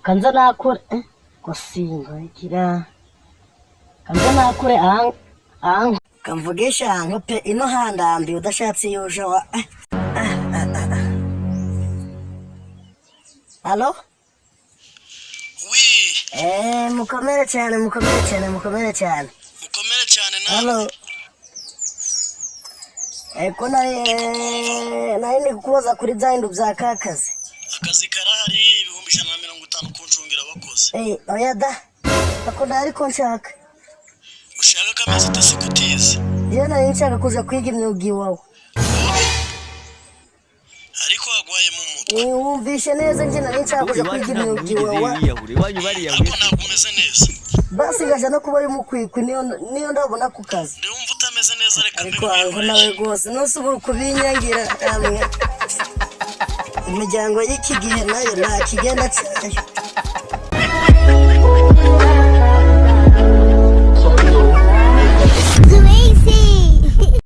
kanza nakure gusinga ikira kanza nakure ang kamvugisha ango pe ino handambi udashatse yoje wa Allo? Oui. Mukomere cyane. Mukomere cyane nawe. Allo? Ko nari kubaza kuri byahindu bya kakazi. Akazi karahari 150 kuncungira abakozi. Oya da. Akunda ariko nshaka. Ushaka kameze tasikutize. Iyo nari nshaka kuza kwiga imyuga iwawe. Ariko agwaye mu mutwe. Wumvishe neza njye nari nshaka kuza kwiga imyuga iwawe. Ariko ntabwo umeze neza. Basi ngaje no kuba mukwikwi niyo ndabona ku kazi. Ndumva utameze neza reka ariko aho nawe rwose nusubura kubinyangira hamwe. Imiryango y'iki gihe nayo nta kigenda cyayo.